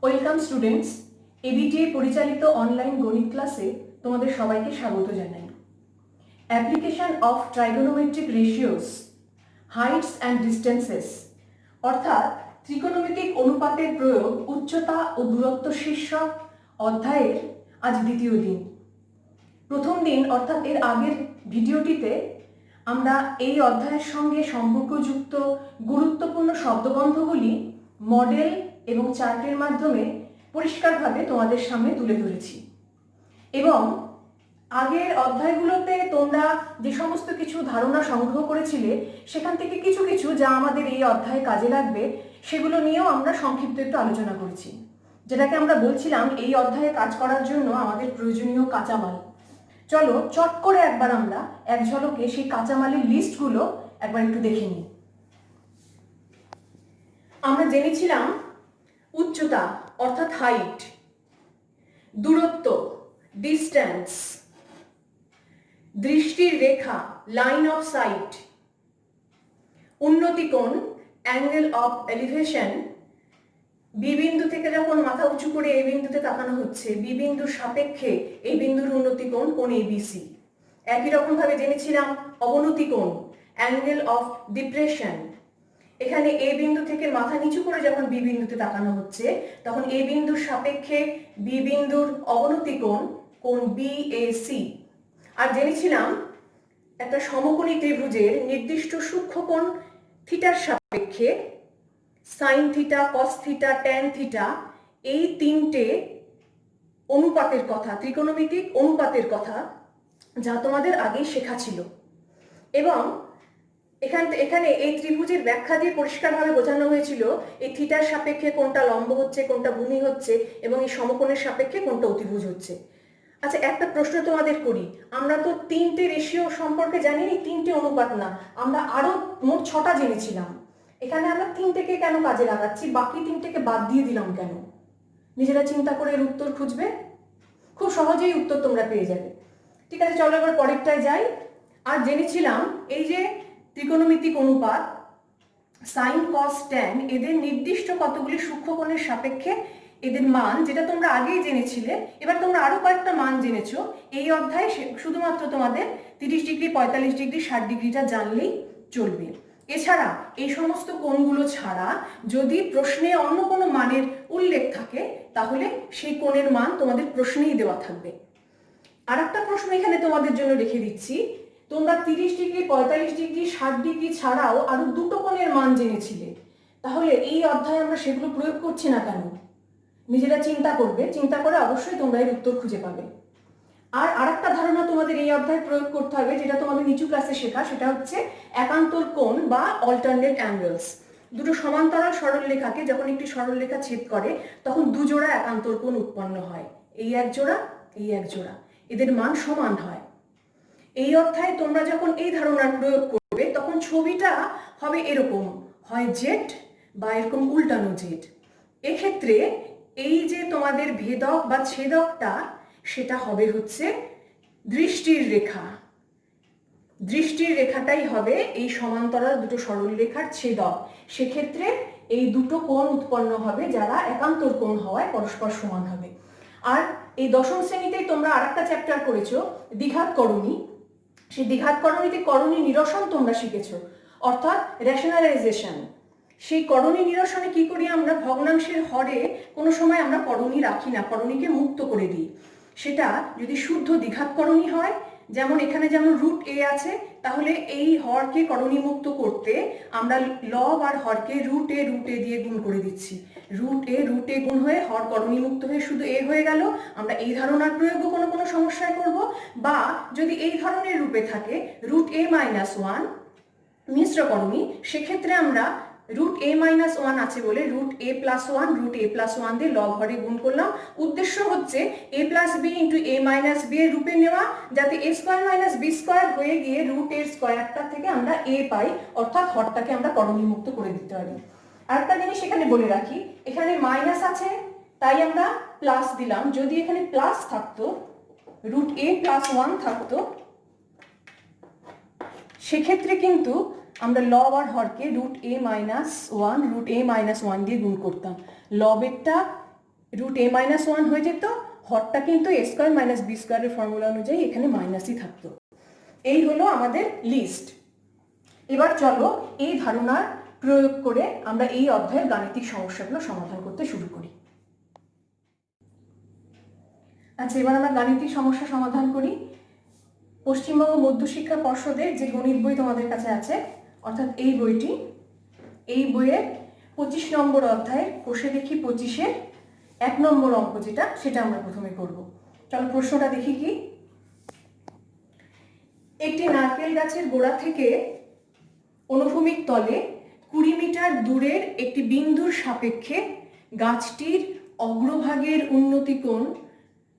Welcome students, ABTA পরিচালিত online গণিত ক্লাসে তোমাদের সবাইকে স্বাগত জানাই। Application of trigonometric ratios, Heights and distances অর্থাৎ ত্রিকোণমিতিক অনুপাতের প্রয়োগ উচ্চতা ও দূরত্ব শীর্ষক অধ্যায়ের আজ দ্বিতীয় দিন। প্রথম দিন অর্থাৎ এর আগের ভিডিওটিতে আমরা এই অধ্যায়ের সঙ্গে সম্পর্কযুক্ত গুরুত্বপূর্ণ শব্দবন্ধগুলি মডেল এবং চার্টের মাধ্যমে পরিষ্কারভাবে তোমাদের সামনে তুলে ধরেছি। এবং আগের অধ্যায়গুলোতে তোমরা যে সমস্ত কিছু ধারণা সংগ্রহ করেছিলে সেখান থেকে কিছু কিছু যা আমাদের এই অধ্যায়ে কাজে লাগবে সেগুলো নিয়েও আমরা সংক্ষিপ্ত একটু আলোচনা করেছি, যেটাকে আমরা বলছিলাম এই অধ্যায়ে কাজ করার জন্য আমাদের প্রয়োজনীয় কাঁচামাল। চলো চট করে একবার আমরা এক ঝলকে সেই কাঁচামালের লিস্টগুলো একবার একটু দেখে নিই। আমরা জেনেছিলাম উচ্চতা অর্থাৎ হাইট, দূরত্ব ডিস্টেন্স, দৃষ্টির রেখা লাইন অফ সাইট, উন্নতিকোণ অ্যাঙ্গেল অফ এলিভেশন, বি বিন্দু থেকে যখন মাথা উঁচু করে এই বিন্দুতে তাকানো হচ্ছে বি বিন্দুর সাপেক্ষে এই বিন্দুর উন্নতিকোণ কোণ এবিসি। একই রকম ভাবে জেনেছিলাম অবনতিকোণ অ্যাঙ্গেল অফ ডিপ্রেশন। এখানে এ বিন্দু থেকে মাথা নিচু করে যখন বি বিন্দুতে তাকানো হচ্ছে তখন এ বিন্দুর সাপেক্ষে বি বিন্দুর অবনতি কোণ বিএসি। আর জেনেছিলাম একটা সমকোণী ত্রিভুজের নির্দিষ্ট সূক্ষ্মকোণ থিটার সাপেক্ষে sine theta, cos theta, tan theta, এই তিনটে অনুপাতের কথা, ত্রিকোণমিতিক অনুপাতের কথা যা তোমাদের আগেই শেখা ছিল। এবং এখানে এই ত্রিভুজের ব্যাখ্যা দিয়ে পরিষ্কারভাবে বোঝানো হয়েছিল এই থিটার সাপেক্ষে কোনটা লম্ব হচ্ছে, কোনটা ভূমি হচ্ছে, এবং এই সমকোণের সাপেক্ষে কোনটা অতিভুজ হচ্ছে। আচ্ছা, একটা প্রশ্ন তোমাদের করি, আমরা তো তিনটে রেশিও সম্পর্কে জানি, তিনটে অনুপাত না, আমরা আরো মোট 6টা জেনেছিলাম। এখানে আমরা তিনটেকে কেন কাজে লাগাচ্ছি, বাকি তিনটেকে বাদ দিয়ে দিলাম কেন? নিজেরা চিন্তা করে এর উত্তর খুঁজবে, খুব সহজেই উত্তর তোমরা পেয়ে যাবে। ঠিক আছে, চলো এবার পরেরটায় যাই। আর জেনেছিলাম এই যে ত্রিকোণমিতিক অনুপাত সাইন কস ট্যান, এদের নির্দিষ্ট কতগুলি সূক্ষ্মকোণের সাপেক্ষে এদের মান, যেটা তোমরা আগেই জেনেছিলে, এবার তোমরা আরো কয়েকটা মান জেনেছো। এই অধ্যায়ে শুধুমাত্র তোমাদের 30 ডিগ্রি, 45 ডিগ্রি, 60 ডিগ্রিটা জানলেই চলবে। এছাড়া এই সমস্ত কোণগুলো ছাড়া যদি প্রশ্নে অন্য কোনো মানের উল্লেখ থাকে তাহলে সেই কোণের মান তোমাদের প্রশ্নেই দেওয়া থাকবে। আর একটা প্রশ্ন এখানে তোমাদের জন্য রেখে দিচ্ছি, তোমরা 30 ডিগ্রি, 45 ডিগ্রি, 60 ডিগ্রি ছাড়াও আরো দুটো কোণের মান জেনেছিলে, তাহলে এই অধ্যায়ে আমরা সেগুলো প্রয়োগ করছি না কেন? নিজেরা চিন্তা করবে, চিন্তা করে অবশ্যই তোমরা এর উত্তর খুঁজে পাবে। আর আরেকটা ধারণা তোমাদের এই অধ্যায়ে প্রয়োগ করতে হবে, যেটা তোমাদের নিচু ক্লাসে শেখা, সেটা হচ্ছে একান্তর কোণ বা অল্টারনেট অ্যাঙ্গেলস। দুটো সমান্তরাল সরলরেখাকে যখন একটি সরলরেখা ছেদ করে তখন দুজোড়া একান্তর কোণ উৎপন্ন হয়, এই এক জোড়া, এই এক জোড়া, এদের মান সমান হয়। এই অধ্যায়ে তোমরা যখন এই ধারণার প্রয়োগ করবে তখন ছবিটা হবে এরকম, হয় জেড বা এরকম উল্টানো জেড। এক্ষেত্রে এই যে তোমাদের ভেদক বা ছেদকটা সেটা হবে হচ্ছে দৃষ্টির রেখা। দৃষ্টির রেখাটাই হবে এই সমান্তরাল দুটো সরল রেখার ছেদক। সেক্ষেত্রে এই দুটো কোণ উৎপন্ন হবে যারা একান্তর কোণ হওয়ায় পরস্পর সমান হবে। আর এই দশম শ্রেণীতেই তোমরা আরেকটা চ্যাপ্টার করেছো দ্বিঘাতকরণী। সেই দ্বিঘাতকরণীতে করণী নিরসন তোমরা শিখেছো, অর্থাৎ রেশনালাইজেশন। সেই করণী নিরসনে কি করি আমরা? ভগ্নাংশের হরে কোনো সময় আমরা করণী রাখি না, করণীকে মুক্ত করে দিই। সেটা যদি শুদ্ধ দ্বিঘাতকরণী হয়, যেমন এখানে যেমন রুট এ আছে, তাহলে এই হরকে করণী মুক্ত করতে আমরা লব আর হরকে রুট এ দিয়ে গুণ করে দিচ্ছি। রুট এ গুণ হয়ে হর করণী মুক্ত হয়ে শুধু এ হয়ে গেল। আমরা এই ধারণার প্রয়োগও কোনো সমস্যায় করব। বা যদি এই ধরনের রূপে থাকে রুট এ মাইনাস 1 মিশ্র করণী, সেক্ষেত্রে আমরা রুট এ মাইনাস 1 আছে বলে রুট এ প্লাস 1 দিয়ে লব হরে গুণ করলাম। উদ্দেশ্য হচ্ছে এ প্লাস বি ইন্টু এ মাইনাস বি এর রূপে নেওয়া, যাতে এ স্কোয়ার মাইনাস বি স্কোয়ার হয়ে গিয়ে রুট এর স্কোয়ারটা থেকে আমরা এ পাই, অর্থাৎ হরটাকে আমরা করণী মুক্ত করে দিতে পারি। আরেকটা জিনিস এখানে বলে রাখি, এখানে মাইনাস আছে তাই আমরা প্লাস দিলাম। যদি এখানে প্লাস থাকতো, রুট এ প্লাস 1 থাকতো, সেক্ষেত্রে কিন্তু আমরা লব আর হরকে রুট এ মাইনাস 1 দিয়ে গুণ করতাম। লবেরটা √a-1 হয়ে যেত, হরটা কিন্তু a স্কোয়ার মাইনাস বি স্কোয়ারের ফর্মুলা অনুযায়ী এখানে মাইনাসই থাকতো। এই হলো আমাদের লিস্ট। এবার চলো এই ধারণার প্রয়োগ করে আমরা এই অধ্যায়ের গাণিতিক সমস্যাগুলো সমাধান করতে শুরু করি। আচ্ছা, এবার আমরা গাণিতিক সমস্যা সমাধান করি। পশ্চিমবঙ্গ মধ্যশিক্ষা পর্ষদের যে গণিত বই তোমাদের কাছে আছে, অর্থাৎ এই বইটি, এই বইয়ের 25 নম্বর অধ্যায়ের কোষে দেখি 25-এর 1 নম্বর অঙ্ক যেটা, সেটা আমরা প্রথমে করব। চলো প্রশ্নটা দেখি কি। একটি নারকেল গাছের গোড়া থেকে অনুভূমিক তলে 20 মিটার দূরের একটি বিন্দুর সাপেক্ষে গাছটির অগ্রভাগের উন্নতি কোণ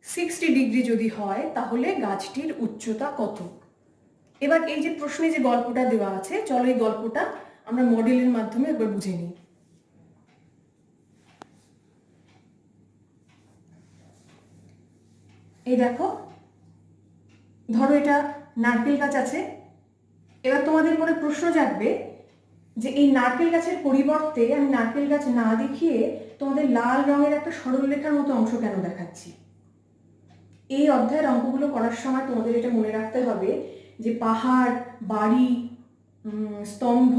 60 ডিগ্রি যদি হয় তাহলে গাছটির উচ্চতা কত? এবার এই যে প্রশ্নে যে গল্পটা দেওয়া আছে, চলো এই গল্পটা আমরা মডেলের মাধ্যমে একবার বুঝে নিই। এই দেখো, ধরো এটা নারকেল গাছ আছে। এবার তোমাদের মনে প্রশ্ন জাগবে যে এই নারকেল গাছের পরিবর্তে আমি নারকেল গাছ না দেখিয়ে তোমাদের লাল রঙের একটা সরলরেখার মতো অংশ কেন দেখাচ্ছি? এই অধ্যায়ের অঙ্কগুলো করার সময় তোমাদের এটা মনে রাখতে হবে যে পাহাড়, বাড়ি, স্তম্ভ,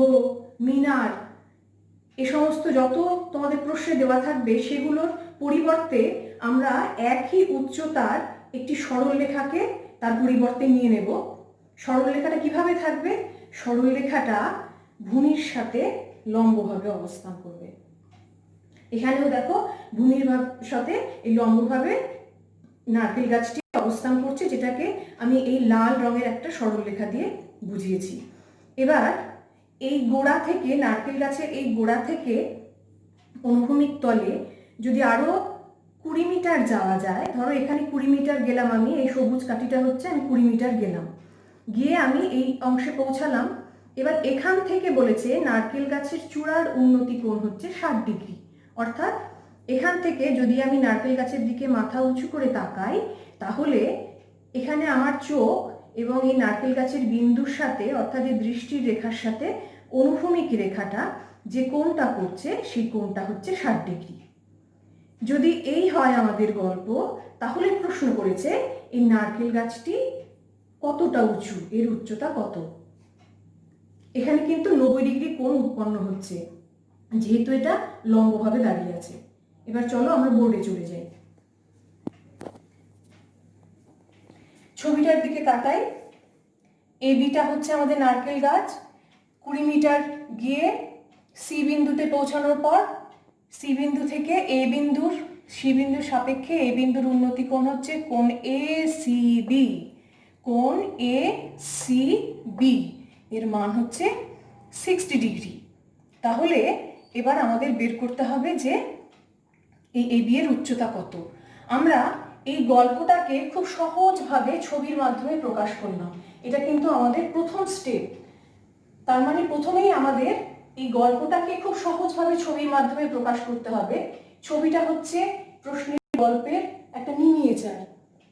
মিনার, এ সমস্ত যত তোমাদের প্রশ্নে দেওয়া থাকবে সেগুলোর পরিবর্তে আমরা একই উচ্চতার একটি সরলরেখাকে তার পরিবর্তে নিয়ে নেব। সরলরেখাটা কিভাবে থাকবে? সরলরেখাটা ভূমির সাথে লম্বভাবে অবস্থান করবে। এখানেও দেখো ভূমির সাথে এই লম্বভাবে নারকেল গাছটি অবস্থান করছে, যেটাকে আমি এই লাল রঙের একটা সরলরেখা দিয়ে বুঝিয়েছি। এবার এই গোড়া থেকে, নারকেল গাছের এই গোড়া থেকে অনুভূমিক তলে যদি আরো 20 মিটার যাওয়া যায়, ধরো এখানে 20 মিটার গেলাম আমি, এই সবুজ কাঠিটা হচ্ছে, আমি 20 মিটার গেলাম, গিয়ে আমি এই অংশে পৌঁছালাম। এবার এখান থেকে বলেছে নারকেল গাছের চূড়ার উন্নতি কোণ হচ্ছে 60 ডিগ্রি। অর্থাৎ এখান থেকে যদি আমি নারকেল গাছের দিকে মাথা উঁচু করে তাকাই, তাহলে এখানে আমার চোখ এবং এই নারকেল গাছের বিন্দুর সাথে, অর্থাৎ এই দৃষ্টির রেখার সাথে অনুভূমিক রেখাটা যে কোণটা করছে সেই কোণটা হচ্ছে 60 ডিগ্রি। যদি এই হয় আমাদের গল্প, তাহলে প্রশ্ন করেছে এই নারকেল গাছটি কতটা উঁচু, এর উচ্চতা কত? এখানে কিন্তু 90 ডিগ্রি কোণ উৎপন্ন হচ্ছে, যেহেতু এটা লম্বভাবে দাঁড়িয়ে আছে। এবার চলো আমরা বোর্ডে চলে যাই। ছবিটার দিকে তাকাই। এ বিটা হচ্ছে আমাদের নারকেল গাছ। 20 মিটার গিয়ে সি বিন্দুতে পৌঁছানোর পর সি বিন্দু থেকে সি বিন্দুর সাপেক্ষে এ বিন্দুর উন্নতি কোণ হচ্ছে কোণ এ সি বি। কোণ এ সি বি এর মান হচ্ছে 60 ডিগ্রি। তাহলে এবার আমাদের বের করতে হবে যে এই এ বি এর উচ্চতা কত। আমরা এই গল্পটাকে খুব সহজভাবে ছবির মাধ্যমে প্রকাশ করলাম। এটা কিন্তু আমাদের প্রথম স্টেপ। তার মানে প্রথমেই আমাদের এই গল্পটাকে খুব সহজভাবে ছবির মাধ্যমে প্রকাশ করতে হবে। ছবিটা হচ্ছে প্রশ্নের গল্পের একটা মিনিয়েচার,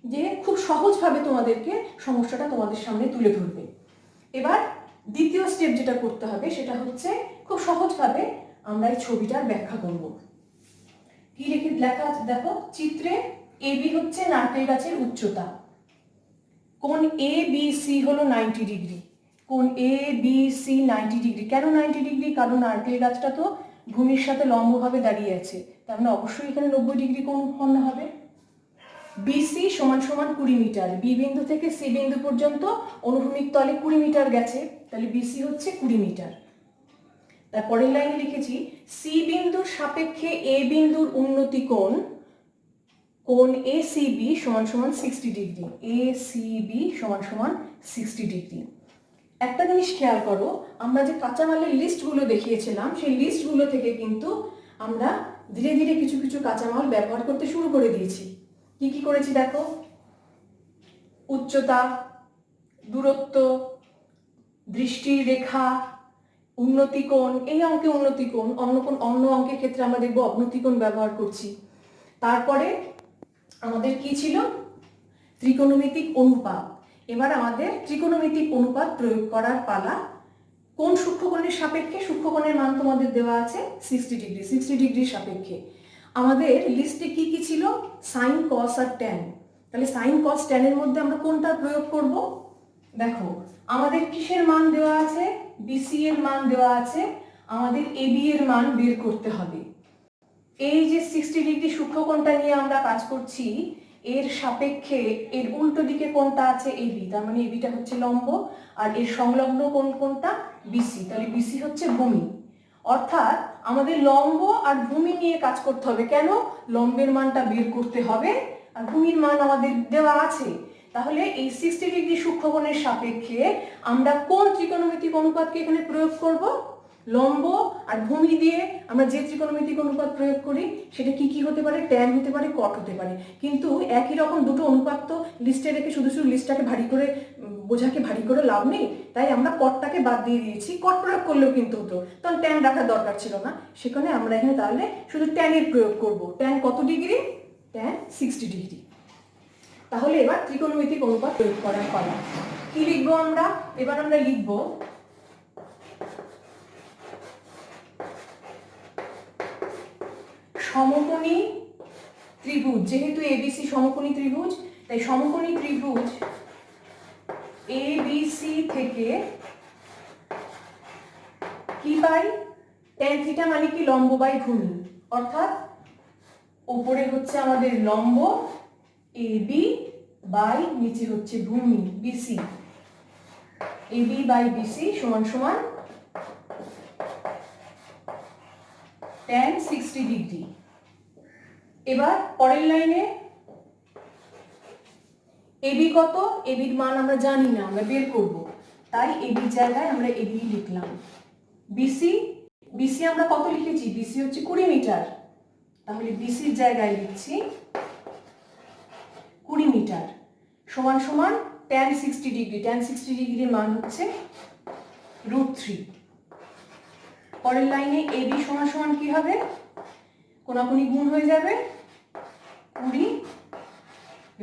যে খুব সহজভাবে তোমাদেরকে সমস্যাটা তোমাদের সামনে তুলে ধরবে। এবার দ্বিতীয় স্টেপ যেটা করতে হবে সেটা হচ্ছে খুব সহজভাবে আমরা এই ছবিটার ব্যাখ্যা করব। কি লেখা আছে দেখো, চিত্রে এ বি হচ্ছে নারকেল গাছের উচ্চতা। কোণ এ বি সি হলো 90 ডিগ্রি। কোণ এ বি সি 90 ডিগ্রি। কেন 90 ডিগ্রি? কারণ নারকেল গাছটা তো ভূমির সাথে লম্বভাবে দাঁড়িয়ে আছে, তার মানে অবশ্যই এখানে 90 ডিগ্রি কোণ উৎপন্ন হবে। বিসি সমান সমান 20 মিটার। বি বিন্দু থেকে সি বিন্দু পর্যন্ত অনুভূমিক তলে 20 মিটার গেছে, তাহলে বিসি হচ্ছে 20 মিটার। তারপরের লাইনে লিখেছি সি বিন্দুর সাপেক্ষে এ বিন্দুর উন্নতি কোণ কোণ এ সি বি সমান সমান 60 ডিগ্রি। এ সি বি সমান সমান 60 ডিগ্রি। একটা জিনিস খেয়াল করো, আমরা যে কাঁচামালের লিস্টগুলো দেখিয়েছিলাম সেই লিস্টগুলো থেকে কিন্তু আমরা ধীরে ধীরে কিছু কিছু কাঁচামাল ব্যবহার করতে শুরু করে দিয়েছি। কি কি করেছি দেখো, উচ্চতা, দূরত্ব, দৃষ্টির রেখা, উন্নতি কোণ। এই অঙ্কে উন্নতি কোণ, অন্য অঙ্কের ক্ষেত্রে আমরা দেখবো অবনতি কোণ ব্যবহার করছি। তারপরে আমাদের কি ছিল? ত্রিকোণমিতিক অনুপাত। এবার আমাদের ত্রিকোণমিতিক অনুপাত প্রয়োগ করার পালা। কোন সূক্ষ্মকোণের সাপেক্ষে? সূক্ষ্মকোণের মান তোমাদের দেওয়া আছে 60 ডিগ্রি। 60 ডিগ্রির সাপেক্ষে আমাদের লিস্টে কি কি ছিল? সাইন, কস আর ট্যান। তাহলে সাইন, কস, ট্যানের মধ্যে আমরা কোনটা প্রয়োগ করব? দেখো, আমাদের কিসের মান দেওয়া আছে? বিসি এর মান দেওয়া আছে, আমাদের এবি এর মান বের করতে হবে। এই যে 60 ডিগ্রি সূক্ষ্মকোণটা নিয়ে আমরা কাজ করছি, এর সাপেক্ষে এর উল্টো দিকে কোণটা আছে এবি, তার মানে এবিটা হচ্ছে লম্ব, আর এর সংলগ্ন কোণ কোনটা? বিসি। তাহলে বিসি হচ্ছে ভূমি। অর্থাৎ আমাদের লম্ব আর ভূমি নিয়ে কাজ করতে হবে। কেন? লম্বের মানটা বের করতে হবে আর ভূমির মান আমাদের দেওয়া আছে। তাহলে এই 60 ডিগ্রি সূক্ষ্মকোণের সাপেক্ষে আমরা কোন ত্রিকোণমিতিক অনুপাতকে এখানে প্রয়োগ করব? লম্ব আর ভূমি দিয়ে আমরা যে ত্রিকোণমিতিক অনুপাত প্রয়োগ করি সেটা কি কি হতে পারে? ট্যান হতে পারে, কট হতে পারে। কিন্তু একই রকম দুটো অনুপাত তো লিস্টে রেখে শুধু শুধু লিস্টটাকে ভারী করে, বোঝাকে ভারী করে লাভ নেই। তাই আমরা কটটাকে বাদ দিয়ে দিয়েছি। কট প্রয়োগ করলেও কিন্তু হতো, তখন ট্যান রাখার দরকার ছিল না। সেখানে আমরা এখানে তাহলে শুধু ট্যানের প্রয়োগ করব। ট্যান কত ডিগ্রি? Tan 60 degree. তাহলে এবার ত্রিকোণমিতিক অনুপাত প্রয়োগ করার পালা। কি লিখবো আমরা? এবার আমরা লিখবো সমকোণী ত্রিভুজ। যেহেতু এবিসি সমকোণী ত্রিভুজ, তাই সমকোণী ত্রিভুজ এবিসি থেকে কি পাই? ট্যান থিটা মানে কি? লম্ব বাই ভূমি। অর্থাৎ উপরে হচ্ছে আমাদের লম্ব এবি বাই নিচে হচ্ছে ভূমি বিসি। এবি বাই বিসি সমান সমান ট্যান 60 ডিগ্রি। এবার পরের লাইনে এবি কত? এবির মান আমরা জানি না, আমরা বের করব। তাই এবির জায়গায় আমরা এবি লিখলাম। বিসি, বিসি আমরা কত লিখেছি? বিসি হচ্ছে 20 মিটার। তাহলে বিসির জায়গায় লিখছি 20 মিটার সমান সমান ট্যান 60 ডিগ্রি। ট্যান 60 ডিগ্রির মান হচ্ছে √3। পরের লাইনে এবি সমান সমান কি হবে? কোনাকুনি গুণ হয়ে যাবে, 20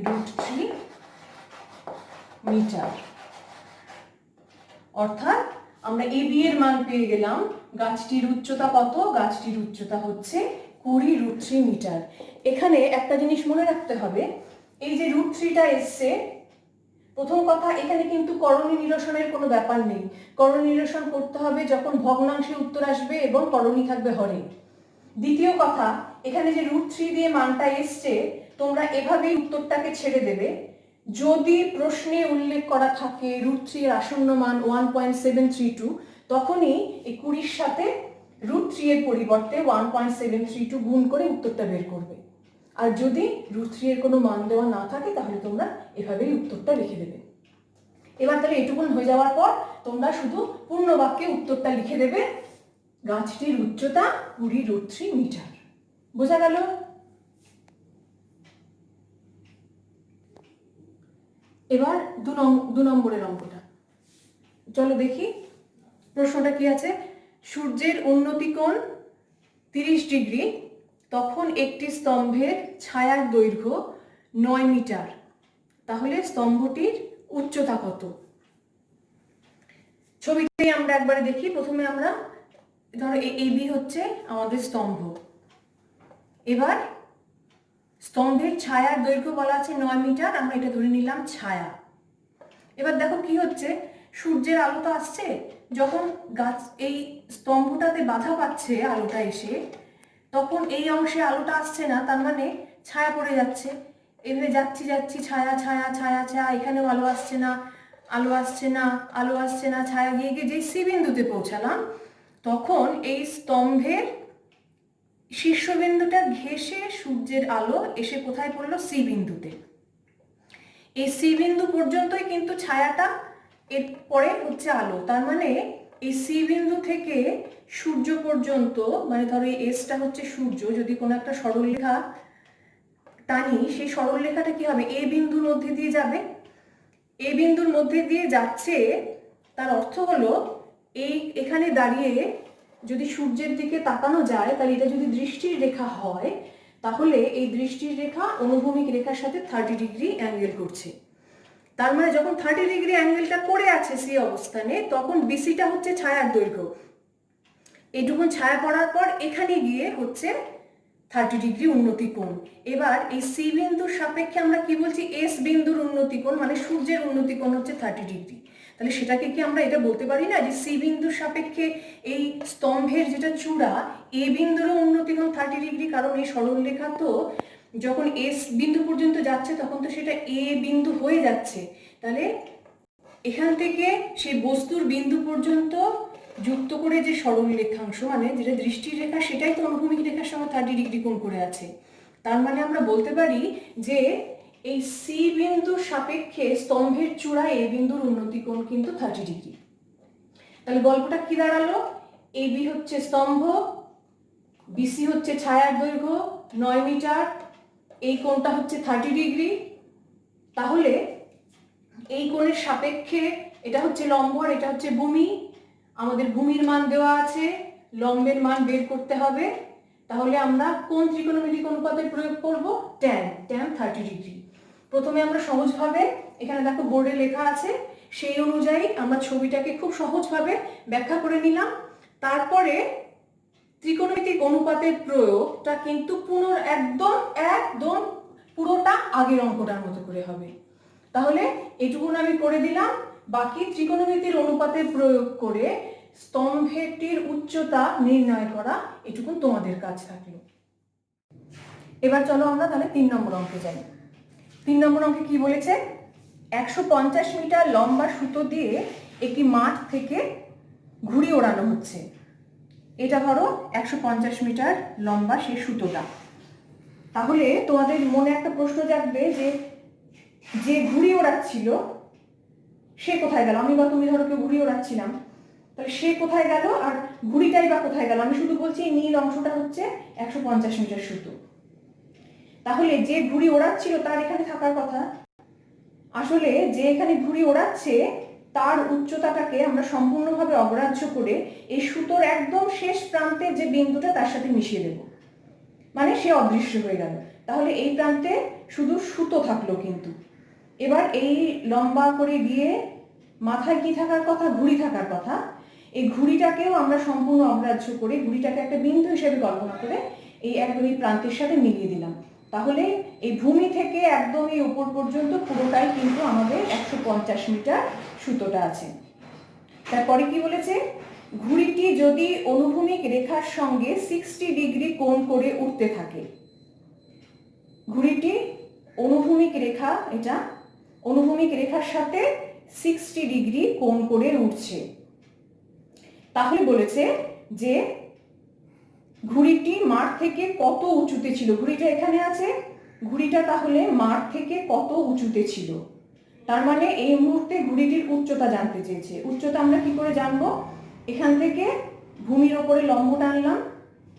√3 মিটার। অর্থাৎ আমরা এবি এর মান পেয়ে গেলাম। গাছটির উচ্চতা কত? গাছটির উচ্চতা হচ্ছে 20 √3 মিটার। এখানে একটা জিনিস মনে রাখতে হবে, এই যে √3টা এসছে, প্রথম কথা এখানে কিন্তু করণী নিরসনের কোনো ব্যাপার নেই। করণী নিরসন করতে হবে যখন ভগ্নাংশে উত্তর আসবে এবং করণী থাকবে হরে। দ্বিতীয় কথা, এখানে যে √3 দিয়ে মানটা এসছে, তোমরা এভাবেই উত্তরটাকে ছেড়ে দেবে। যদি প্রশ্নে উল্লেখ করা থাকে √3 এর আসন্ন মান 1.732, তখনই এই 20-র সাথে √3 এর পরিবর্তে 1.732 গুণ করে উত্তরটা বের করবে। আর যদি √3 এর কোনো মান দেওয়া না থাকে তাহলে তোমরা এভাবেই উত্তরটা লিখে দেবে। এবার তাহলে এটুকুন হয়ে যাওয়ার পর তোমরা শুধু পূর্ণ বাক্যে উত্তরটা লিখে দেবে, গাছটির উচ্চতা 20 √3 মিটার। বোঝা গেল? এবার দু নম্বরের অঙ্কটা চলো দেখি। প্রশ্নটা কি আছে? সূর্যের উন্নতি কোণ 30 ডিগ্রি, তখন একটি স্তম্ভের ছায়ার দৈর্ঘ্য 9 মিটার। তাহলে স্তম্ভটির উচ্চতা কত? ছবিতেই আমরা একবারে দেখি। প্রথমে আমরা ধরো এবি হচ্ছে আমাদের স্তম্ভ। এবার স্তম্ভের ছায়ার দৈর্ঘ্য বলা আছে 9 মিটার, আমরা এটা ধরে নিলাম ছায়া। এবার দেখো কি হচ্ছে, সূর্যের আলো তো আসছে, যখন গাছ এই স্তম্ভটাতে বাধা পাচ্ছে আলোটা এসে, তখন এই অংশে আলোটা আসছে না, তার মানে ছায়া পড়ে যাচ্ছে। এভাবে যাচ্ছি যাচ্ছি, ছায়া ছায়া ছায়া ছায়া, এখানেও আলো আসছে না, আলো আসছে না, আলো আসছে না, ছায়া গিয়ে গিয়ে যেই সি বিন্দুতে পৌঁছালাম, তখন এই স্তম্ভের শীর্ষবিন্দুটা ঘেঁষে সূর্যের আলো এসে কোথায় পড়লো? সি বিন্দুতে। এই সি বিন্দু পর্যন্তই কিন্তু ছায়াটা, এর পরে হচ্ছে আলো। তার মানে এই সি বিন্দু থেকে সূর্য পর্যন্ত, মানে ধরো এই এসটা হচ্ছে সূর্য, যদি কোনো একটা সরলরেখা টানি, সেই সরলরেখাটা কি হবে? এ বিন্দুর মধ্যে দিয়ে যাবে। এ বিন্দুর মধ্যে দিয়ে যাচ্ছে, তার অর্থ হলো এই এখানে দাঁড়িয়ে যদি সূর্যের দিকে তাকানো যায়, তাহলে এটা যদি দৃষ্টির রেখা হয়, তাহলে এই দৃষ্টির রেখা অনুভূমিক রেখার সাথে 30 ডিগ্রি অ্যাঙ্গেল করছে। তার মানে যখন 30 ডিগ্রি অ্যাঙ্গেলটা করে আছে সি অবস্থানে, তখন বিসিটা হচ্ছে ছায়ার দৈর্ঘ্য। এটুকুন ছায়া পড়ার পর এখানে গিয়ে হচ্ছে 30 ডিগ্রি উন্নতি কোণ। এবার এই সি বিন্দুর সাপেক্ষে আমরা কি বলছি, এস বিন্দুর উন্নতি কোণ মানে সূর্যের উন্নতি কোণ হচ্ছে 30 ডিগ্রি। তাহলে সেটাকে কি আমরা এটা বলতে পারি না যে সি বিন্দুর সাপেক্ষে এই স্তম্ভের যেটা চূড়া এ বিন্দুরও উন্নতি কোণ 30 ডিগ্রি, কারণ এই সরলরেখা তো যখন এস বিন্দু পর্যন্ত যাচ্ছে তখন তো সেটা এ বিন্দু হয়ে যাচ্ছে। তাহলে এখান থেকে সেই বস্তুর বিন্দু পর্যন্ত যুক্ত করে যে সরল রেখাংশ মানে যেটা দৃষ্টির রেখা সেটাই তো অনুভূমিক রেখার সঙ্গে 30 ডিগ্রি কোণ করে আছে। তার মানে আমরা বলতে পারি যে এই সি বিন্দুর সাপেক্ষে স্তম্ভের চূড়ায় এ বিন্দুর উন্নতি কোণ কিন্তু 30 ডিগ্রি। তাহলে গল্পটা কি দাঁড়ালো, এ বি হচ্ছে স্তম্ভ, বিসি হচ্ছে ছায়ার দৈর্ঘ্য 9 মিটার, এই কোণটা হচ্ছে 30 ডিগ্রি। তাহলে এই কোণের সাপেক্ষে এটা হচ্ছে লম্ব আর এটা হচ্ছে ভূমি। আমাদের ভূমির মান দেওয়া আছে, লম্বের মান বের করতে হবে। তাহলে আমরা কোন ত্রিকোণমিতিক অনুপাতের প্রয়োগ করব, ট্যান 30 ডিগ্রি। প্রথমে আমরা সহজভাবে এখানে দেখো বোর্ডে লেখা আছে সেই অনুযায়ী আমরা ছবিটাকে খুব সহজভাবে ব্যাখ্যা করে নিলাম। তারপরে ত্রিকোণমিতিক অনুপাতের প্রয়োগটা কিন্তু একদম পুরোটা আগের অঙ্কটার মতো করে হবে। তাহলে এইটুকুন আমি করে দিলাম, বাকি ত্রিকোণমিতির অনুপাতের প্রয়োগ করে স্তম্ভটির উচ্চতা নির্ণয় করা এটুকুন তোমাদের কাজ থাকলো। এবার চলো আমরা তাহলে 3 নম্বর অঙ্কে যাই। 3 নম্বর অঙ্কে কি বলেছে, 150 মিটার লম্বা সুতো দিয়ে একটি মাঠ থেকে ঘুড়ি ওড়ানো হচ্ছে। এটা ধরো 150 মিটার লম্বা সেই সুতোটা। তাহলে তোমাদের মনে একটা প্রশ্ন জাগবে যে যে ঘুড়ি ওড়াচ্ছিল সে কোথায় গেল, আমি বা তুমি ধরো কেউ ঘুড়ি ওড়াচ্ছিলাম, তাহলে সে কোথায় গেল আর ঘুড়িটাই বা কোথায় গেল। আমি শুধু বলছি এই নীল অংশটা হচ্ছে 150 মিটার সুতো। তাহলে যে ঘুড়ি ওড়াচ্ছিল তার এখানে থাকার কথা। আসলে যে এখানে ঘুড়ি ওড়াচ্ছে তার উচ্চতাটাকে আমরা সম্পূর্ণভাবে অগ্রাহ্য করে এই সুতোর একদম শেষ প্রান্তে যে বিন্দুটা তার সাথে মিশিয়ে দেব, মানে সে অদৃশ্য হয়ে গেল। তাহলে এই প্রান্তে শুধু সুতো থাকলো কিন্তু। এবার এই লম্বা করে গিয়ে মাথায় কি থাকার কথা, ঘুড়ি থাকার কথা। এই ঘুড়িটাকেও আমরা সম্পূর্ণ অগ্রাহ্য করে ঘুড়িটাকে একটা বিন্দু হিসেবে কল্পনা করে এই একদম এই প্রান্তের সাথে মিলিয়ে দিলাম। তাহলে এই ভূমি থেকে একদম এই উপর পর্যন্ত পুরোটাই কিন্তু আমাদের 150 মিটার সুতোটা আছে। তারপরে কি বলেছে, ঘুড়িটি যদি অনুভূমিক রেখার সঙ্গে 60 ডিগ্রি কোণ করে উঠতে থাকে। ঘুড়িটি অনুভূমিক রেখা, এটা অনুভূমিক রেখার সাথে 60 ডিগ্রি কোণ করে উঠছে। তাহলে বলেছে যে ঘুড়িটি মাঠ থেকে কত উঁচুতে ছিল। ঘুড়িটা এখানে আছে, ঘুড়িটা তাহলে মাঠ থেকে কত উঁচুতে ছিল। তার মানে এই মুহূর্তে ঘুড়িটির উচ্চতা জানতে চেয়েছে। উচ্চতা আমরা কি করে জানবো, এখান থেকে ভূমির ওপরে লম্ব টানলাম,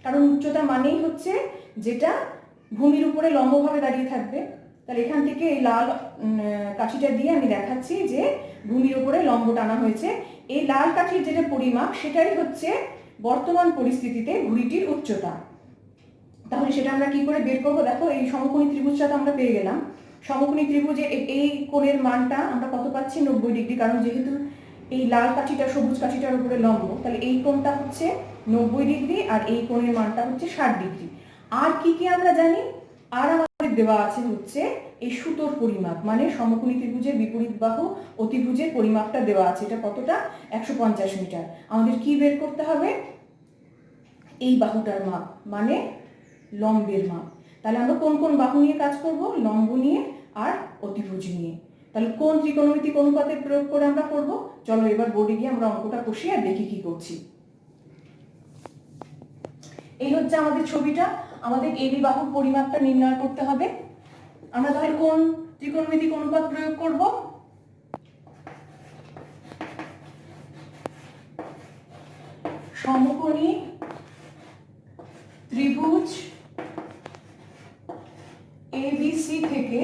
কারণ উচ্চতা মানেই হচ্ছে যেটা ভূমির উপরে লম্বভাবে দাঁড়িয়ে থাকবে। তাহলে এখান থেকে এই লাল কাঠিটা দিয়ে আমি দেখাচ্ছি যে ভূমির উপরে লম্ব টানা হয়েছে। এই লাল কাঠির যেটা পরিমাপ সেটাই হচ্ছে বর্তমান পরিস্থিতিতে ঘুড়িটির উচ্চতা। তাহলে সেটা আমরা কি করে বের করবো, দেখো এই সমকোণী ত্রিভুজটা তো আমরা পেয়ে গেলাম। সমকোণী ত্রিভুজে এই কোণের মানটা আমরা কত পাচ্ছি, 90 ডিগ্রি, কারণ যেহেতু এই লাল কাঠিটা সবুজ কাঠিটার উপরে লম্ব, তাহলে এই কোণটা হচ্ছে 90 ডিগ্রি আর এই কোণের মানটা হচ্ছে 60 ডিগ্রি। আর কি কি আমরা জানি, আর আমাদের দেওয়া আছে হচ্ছে এই সুতোর পরিমাপ, মানে সমকোণী ত্রিভুজের বিপরীত বাহু অতিভুজের পরিমাপটা দেওয়া আছে। এটা কতটা, 150 মিটার। আমাদের কি বের করতে হবে, এই বাহুটার মাপ মানে লম্বের মাপ। তাহলে আমরা কোন কোন বাহু নিয়ে কাজ করব, লম্ব নিয়ে আর অতিভুজ নিয়ে। তাহলে কোন ত্রিকোণমিতিক অনুপাতের প্রয়োগ করে আমরা করব, চলো এবার বোর্ডে গিয়ে আমরা অঙ্কটা কষি আর দেখি কি করছি। এই হচ্ছে আমাদের ছবিটা, আমাদের এবি বাহুর পরিমাপটা নির্ণয় করতে হবে। আমরা তাহলে কোন ত্রিকোণমিতিক অনুপাত প্রয়োগ করব, সমকোণী ত্রিভুজ এবিসি থেকে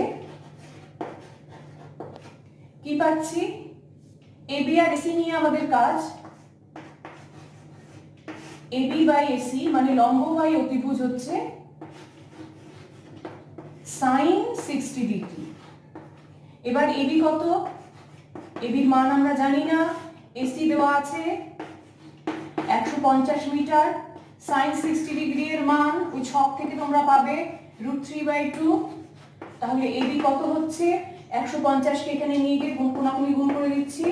কি পাচ্ছি, এবি আর এসি নিয়ে আমাদের কাজ। এবি বাই এসি মানে লম্ব বাই অতিভুজ হচ্ছে sin 60 ডিগ্রি। এবার এবি কত, এবির মান আমরা জানি না, এসি দেওয়া আছে 150 মিটার, সাইন 60 ডিগ্রি এর মান ওই ছক থেকে তোমরা পাবে √3/2। তাহলে এবি কত হচ্ছে 150 কে এখানে নিয়ে গিয়ে কোনাকুনি গুণ করে দিচ্ছি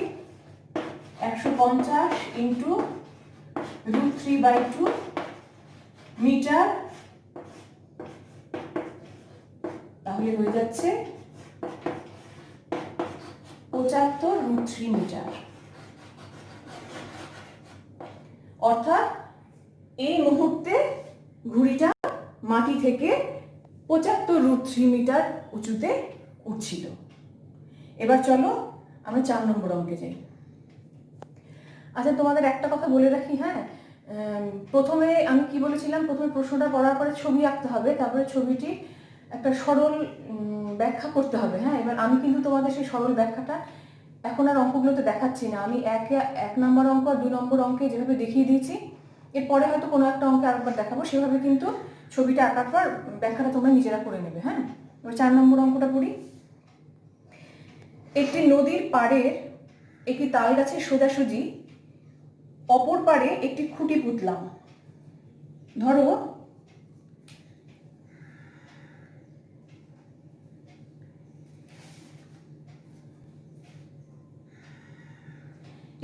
150 ইনটু √3/2 মিটার, তাহলে হয়ে যাচ্ছে 75 √3 মিটার। অর্থাৎ এই মুহূর্তে ঘুড়িটা মাটি থেকে 75 √3 মিটার উঁচুতে উঠছিল। এবার চলো আমরা 4 নম্বর অঙ্কে যাই। আচ্ছা, তোমাদের একটা কথা বলে রাখি, হ্যাঁ, প্রথমে আমি কি বলেছিলাম, প্রথমে প্রশ্নটা পড়ার পরে ছবি আঁকতে হবে, তারপরে ছবিটি একটা সরল ব্যাখ্যা করতে হবে। হ্যাঁ, এবার আমি কিন্তু তোমাদের সেই সরল ব্যাখ্যাটা এখন আর অঙ্কগুলোতে দেখাচ্ছি না। আমি 1 নম্বর অঙ্ক আর 2 নম্বর অঙ্কে যেভাবে দেখিয়ে দিয়েছি, এরপরে হয়তো কোনো একটা অঙ্কে আরেকবার দেখাবো, সেভাবে কিন্তু ছবিটা আঁকার পর ব্যাখ্যাটা তোমরা নিজেরা করে নেবে। হ্যাঁ, এবার 4 নম্বর অঙ্কটা পড়ি। একটি নদীর পাড়ের একটি তাল গাছের সোজাসুজি অপর পাড়ে একটি খুঁটি পুঁতলাম। ধরো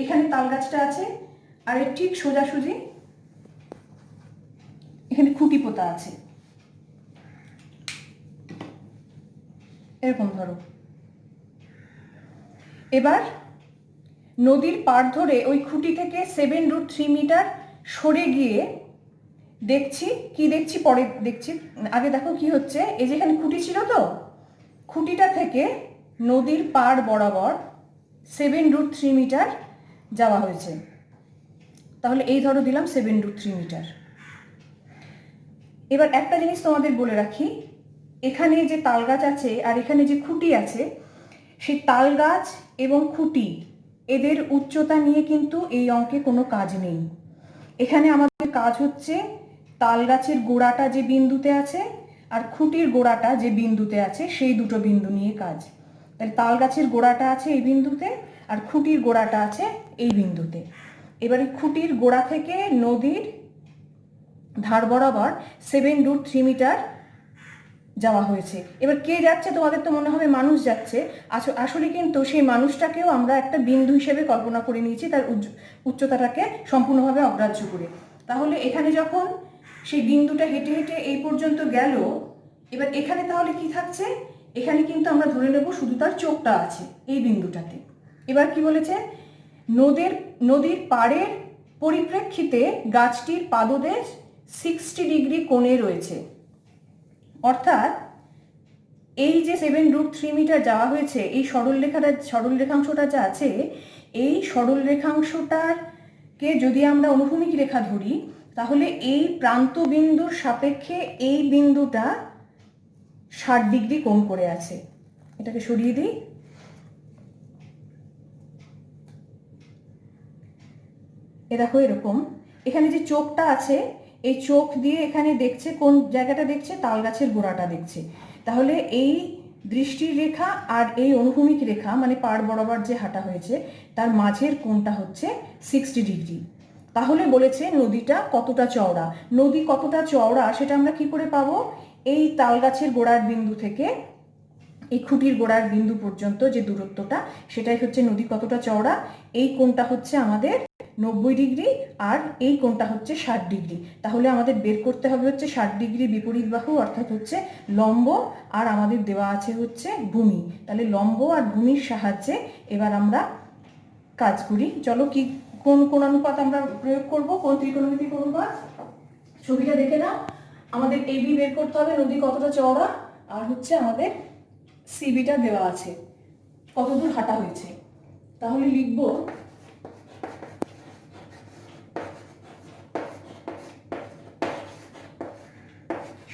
এখানে তাল গাছটা আছে আর এর ঠিক সোজাসুজি এখানে খুঁটি পোতা আছে, এরকম ধরো। এবার নদীর পাড় ধরে ওই খুঁটি থেকে 7√3 মিটার সরে গিয়ে দেখছি পরে দেখছি, আগে দেখো কি হচ্ছে। এই যে এখানে খুঁটি ছিল, তো খুঁটিটা থেকে নদীর পাড় বরাবর 7√3 মিটার যাওয়া হয়েছে। তাহলে এই ধরো দিলাম 7√3 মিটার। এবার একটা জিনিস তোমাদের বলে রাখি, এখানে যে তাল গাছ আছে আর এখানে যে খুঁটি আছে, সেই তাল গাছ এবং খুঁটি এদের উচ্চতা নিয়ে কিন্তু এই অঙ্কে কোনো কাজ নেই। এখানে আমাদের কাজ হচ্ছে তাল গাছের গোড়াটা যে বিন্দুতে আছে আর খুঁটির গোড়াটা যে বিন্দুতে আছে, সেই দুটো বিন্দু নিয়ে কাজ। তাহলে তাল গাছের গোড়াটা আছে এই বিন্দুতে আর খুঁটির গোড়াটা আছে এই বিন্দুতে। এবারে খুঁটির গোড়া থেকে নদীর ধার বরাবর 7√3 মিটার যাওয়া হয়েছে। এবার কে যাচ্ছে, তোমাদের তো মনে হবে মানুষ যাচ্ছে, আসলে কিন্তু সেই মানুষটাকেও আমরা একটা বিন্দু হিসেবে কল্পনা করে নিয়েছি, তার উচ্চতাটাকে সম্পূর্ণভাবে অগ্রাহ্য করে। তাহলে এখানে যখন সেই বিন্দুটা হেঁটে হেঁটে এই পর্যন্ত গেল, এবার এখানে তাহলে কি থাকছে, এখানে কিন্তু আমরা ধরে নেব শুধু তার চোখটা আছে এই বিন্দুটাতে। এবার কি বলেছে, নদীর পাড়ের পরিপ্রেক্ষিতে গাছটির পাদদেশ 60 ডিগ্রি কোণে রয়েছে। অর্থাৎ এই যে 7√3 মিটার যাওয়া হয়েছে, এই সরল রেখাংশটা যা আছে, এই সরল রেখাংশটাকে যদি আমরা অনুভূমিক রেখা ধরি, তাহলে এই প্রান্ত বিন্দুর সাপেক্ষে এই বিন্দুটা 60 ডিগ্রি কোণ করে আছে। এটাকে সরিয়ে দিই। এ দেখো এরকম, এখানে যে চোখটা আছে, এই চোখ দিয়ে এখানে দেখছে কোন জায়গাটা, দেখছে তাল গাছের গোড়াটা দেখছে। তাহলে এই দৃষ্টির রেখা আর এই অনুভূমিক রেখা মানে পাড় বরাবর যে হাঁটা হয়েছে, তার মাঝের কোণটা হচ্ছে 60 ডিগ্রি। তাহলে বলেছে নদীটা কতটা চওড়া। নদী কতটা চওড়া সেটা আমরা কি করে পাবো, এই তাল গাছের গোড়ার বিন্দু থেকে এই খুঁটির গোড়ার বিন্দু পর্যন্ত যে দূরত্বটা, সেটাই হচ্ছে নদী কতটা চওড়া। এই কোণটা হচ্ছে আমাদের 90 ডিগ্রি আর এই কোণটা হচ্ছে 60 ডিগ্রি। তাহলে আমাদের বের করতে হবে হচ্ছে 60 ডিগ্রি বিপরীত বাহু, অর্থাৎ হচ্ছে লম্ব, আর আমাদের দেওয়া আছে হচ্ছে ভূমি। তাহলে লম্ব আর ভূমির সাহায্যে এবার আমরা কাজ করি। চলো কি কোন কোন অনুপাত আমরা প্রয়োগ করব, কোন ত্রিকোণমিতিক অনুপাত। ছবিটা দেখে নাও, আমাদের এবি বের করতে হবে, নদী কতটা চওড়া, আর হচ্ছে আমাদের সিবিটা দেওয়া আছে কতদূর হাঁটা হয়েছে। তাহলে লিখব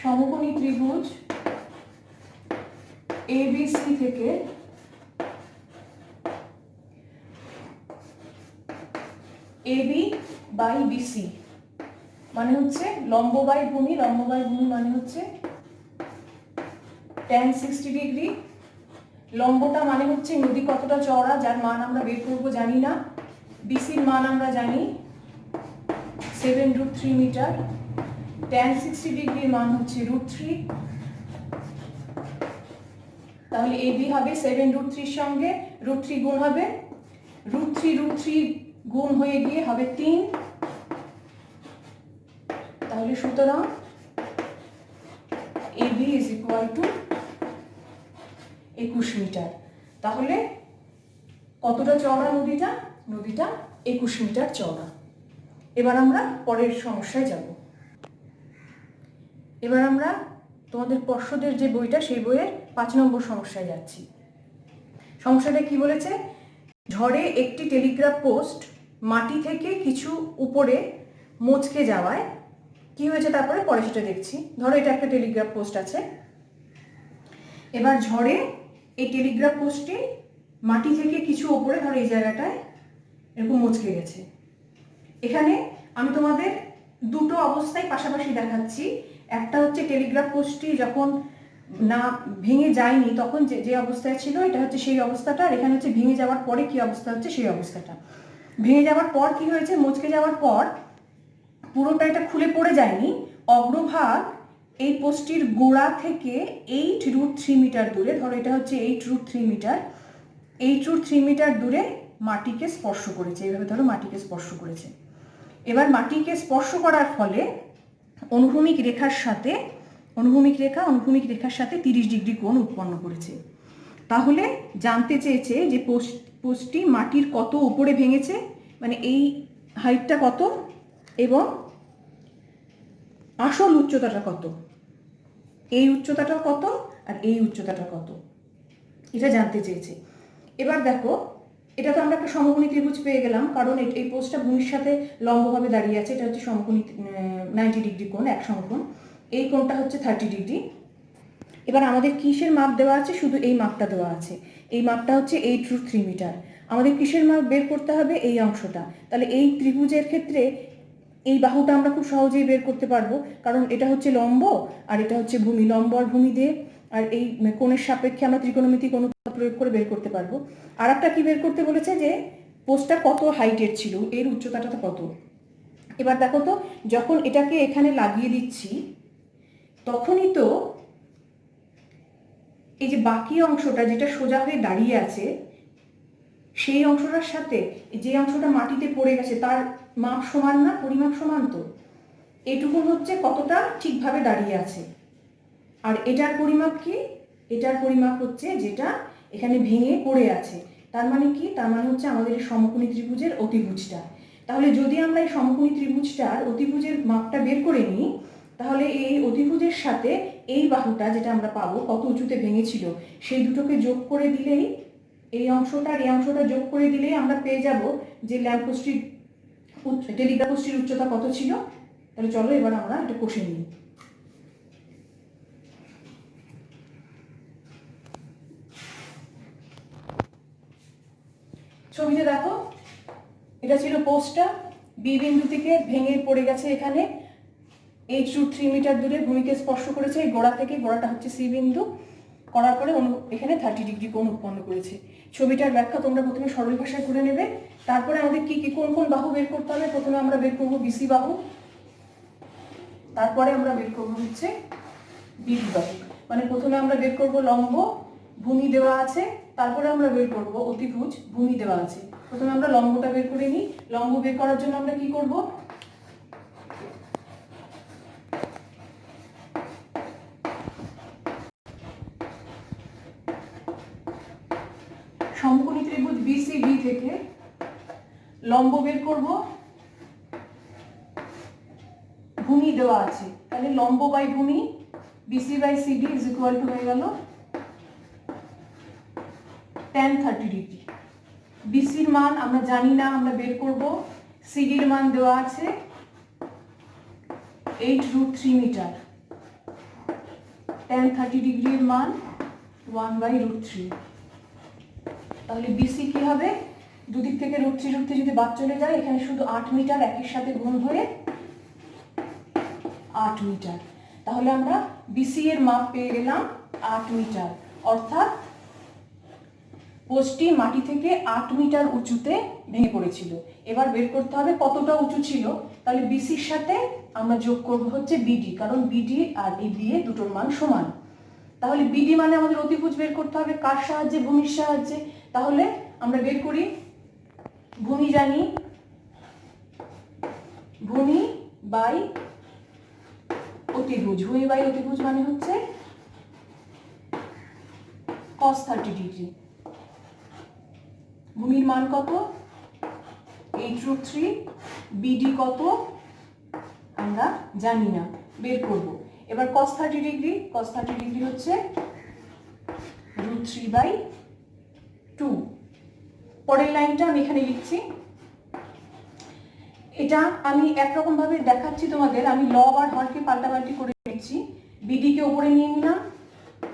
সমকোণী ত্রিভুজ এবিসি থেকে এবি বাই বিসি মানে হচ্ছে লম্ব বাই ভূমি, লম্ব বাই ভূমি মানে হচ্ছে tan 60 ডিগ্রি। লম্বটা মানে হচ্ছে নদী কতটা চওড়া, যার মান আমরা বের করব জানি না। বিসির মান আমরা জানি 7√3 মিটার। tan 60 ডিগ্রির মান হচ্ছে √3। তাহলে AB হবে 7√3 সঙ্গে √3 গুণ হবে, √3 গুণ হয়ে গিয়ে হবে 3। তাহলে সুতরাং AB = 21 মিটার। তাহলে কতটা চওড়া নদীটা? নদীটা 21 মিটার চওড়া। এবার আমরা পরের সমস্যায় যাব। এবার আমরা তোমাদের পর্ষদের যে বইটা, সেই বইয়ের 5 নম্বর সমস্যায় যাচ্ছি। সমস্যাটা কি বলেছে? ঝড়ে একটি টেলিগ্রাফ পোস্ট মাটি থেকে কিছু উপরে মচকে যাওয়ায় কি হয়েছে, তারপরে পরে সেটা দেখছি। ধরো এটা একটা টেলিগ্রাফ পোস্ট আছে। এবার ঝড়ে এই টেলিগ্রাফ পোস্টটি মাটি থেকে কিছু উপরে, ধরো এই জায়গাটায় এরকম মচকে গেছে। এখানে আমি তোমাদের দুটো অবস্থায় পাশাপাশি দেখাচ্ছি। একটা হচ্ছে টেলিগ্রাফ পোস্টটি যখন না ভেঙে যায়নি তখন যে অবস্থায় ছিল, এটা হচ্ছে সেই অবস্থাটা। আর এখানে হচ্ছে ভেঙে যাওয়ার পরে কি অবস্থা হচ্ছে, সেই অবস্থাটা। ভেঙে যাওয়ার পর কি হয়েছে, মচকে যাওয়ার পর পুরোটা এটা খুলে পড়ে যায়নি, অগ্রভাগ এই পোস্টটির গোড়া থেকে 8√3 মিটার দূরে, ধরো এটা হচ্ছে 8√3 মিটার, 8√3 মিটার দূরে মাটিকে স্পর্শ করেছে। এইভাবে ধরো মাটিকে স্পর্শ করেছে। এবার মাটিকে স্পর্শ করার ফলে অনুভূমিক রেখার সাথে অনুভূমিক রেখার সাথে 30 ডিগ্রি কোণ উৎপন্ন করেছে। তাহলে জানতে চেয়েছে যে পোস্টটি মাটির কত উপরে ভেঙেছে, মানে এই হাইটটা কত এবং আসল উচ্চতাটা কত, এই উচ্চতাটা কত আর এই উচ্চতাটা কত, এটা জানতে চেয়েছে। এবার দেখো, এটা তো আমরা একটা সমকোণী ত্রিভুজ পেয়ে গেলাম, কারণ এই পোস্টটা ভূমির সাথে লম্বভাবে দাঁড়িয়ে আছে। এটা হচ্ছে সমকোণী 90 ডিগ্রি কোণ, এক সমকোণ। এই কোণটা হচ্ছে 30 ডিগ্রি। এবার আমাদের কিসের মাপ দেওয়া আছে? শুধু এই মাপটা দেওয়া আছে। এই মাপটা হচ্ছে 8√3 মিটার। আমাদের কিসের মাপ বের করতে হবে? এই অংশটা। তাহলে এই ত্রিভুজের ক্ষেত্রে এই বাহুটা আমরা খুব সহজেই বের করতে পারবো, কারণ এটা হচ্ছে লম্ব আর এটা হচ্ছে ভূমি। লম্ব আর ভূমি দিয়ে আর এই কোণের সাপেক্ষে আমরা ত্রিকোণমিতিক অনুপাত প্রয়োগ করে বের করতে পারবো। আর একটা কি বের করতে বলেছে, যে পোস্টটা কত হাইটের ছিল, এর উচ্চতাটা কত। এবার দেখো তো, যখন এটাকে এখানে লাগিয়ে দিচ্ছি তখনই তো এই যে বাকি অংশটা যেটা সোজা হয়ে দাঁড়িয়ে আছে, সেই অংশটার সাথে যে অংশটা মাটিতে পড়ে গেছে তার মাপ সমান না, পরিমাপ সমান। তো এটুকু হচ্ছে কতটা ঠিকভাবে দাঁড়িয়ে আছে। আর এটার পরিমাপ কি? এটার পরিমাপ হচ্ছে যেটা এখানে ভেঙে পড়ে আছে। তার মানে কি? তার মানে হচ্ছে আমাদের এই সমকোণী ত্রিভুজের অতিভুজটা। তাহলে যদি আমরা এই সমকোণী ত্রিভুজটার অতিভুজের মাপটা বের করে নিই, তাহলে এই অতিভুজের সাথে এই বাহুটা যেটা আমরা পাবো কত উঁচুতে ভেঙেছিল, সেই দুটোকে যোগ করে দিলেই, এই অংশটা আর এই অংশটা যোগ করে দিলেই আমরা পেয়ে যাব যে ল্যাম্পপোস্টটির টেলিগ্রাফ পোস্টটির উচ্চতা কত ছিল। তাহলে চলো এবার আমরা এটা কষে নিই। ছবিতে দেখো, এটা ছিল পোস্টটা। বি বিন্দু থেকে ভেঙে পড়ে গেছে এখানে, 8√3 মিটার দূরে ভূমিকে স্পর্শ করেছে এই গোড়া থেকে। গোড়াটা হচ্ছে সি বিন্দু। করার পরে এখানে 30 ডিগ্রি কোণ উৎপন্ন করেছে। ছবিটার ব্যাখ্যা তোমরা প্রথমে সরল ভাষায় করে নেবে। তারপরে আমাদের কি কি কোন কোন বাহু বের করতে হবে? প্রথমে আমরা বের করবো বিসি বাহু, তারপরে আমরা বের করবো হচ্ছে বিডি বাহু। মানে প্রথমে আমরা বের করবো লম্ব, ভূমি দেওয়া আছে, তারপরে আমরা বের করবো অতিভুজ, ভূমি দেওয়া আছে। প্রথমে আমরা লম্বটা বের করে নিই। লম্ব বের করার জন্য আমরা কি করব? সমকোণী ত্রিভুজ বিসিডি থেকে লম্ব বের করব, ভূমি দেওয়া আছে। তাহলে লম্ব বাই ভূমি, BC by CD is equal to হয়ে গেল tan 30 ডিগ্রি। বিসির মান আমরা জানি না, আমরা বের করব। সিডির মান দেওয়া আছে 8√3 মিটার। tan 30 ডিগ্রির মান 1/√3। তাহলে বিসি কি হবে? দুদিক থেকে √3 যদি বাদ চলে যায়, এখানে শুধু 8 মিটার একের সাথে গুণ হয়ে 8 মিটার। তাহলে আমরা বিসি এর মাপ পেয়ে গেলাম 8 মিটার। অর্থাৎ পোস্টটি মাটি থেকে 8 মিটার উঁচুতে ভেঙে পড়েছিল। এবার বের করতে হবে কতটা উঁচু ছিল। তাহলে বিসির সাথে আমরা যোগ করব হচ্ছে বিডি, কারণ বিডি আর এই বিএ দুটোর মান সমান। তাহলে বিডি মানে আমাদের অতিভুজ বের করতে হবে কার সাহায্যে? ভূমির সাহায্যে। তাহলে আমরা বের করি, ভূমি জানি, ভূমি বাই অতিভুজ। ভূমি বাই অতিভুজ মানে হচ্ছে cos 30 ডিগ্রি। ভূমির মান কত? 8√3। বিডি কত আমরা জানি না, বের করব। এবার cos 30 ডিগ্রি, cos 30 ডিগ্রি হচ্ছে √3/2। পরের লাইনটা আমি এখানে লিখছি। এটা আমি একরকম ভাবে দেখাচ্ছি তোমাদের, আমি লব আর হরকে পাল্টাপাল্টি করে নিচ্ছি। বিডি কে উপরে নিয়ে নিলাম,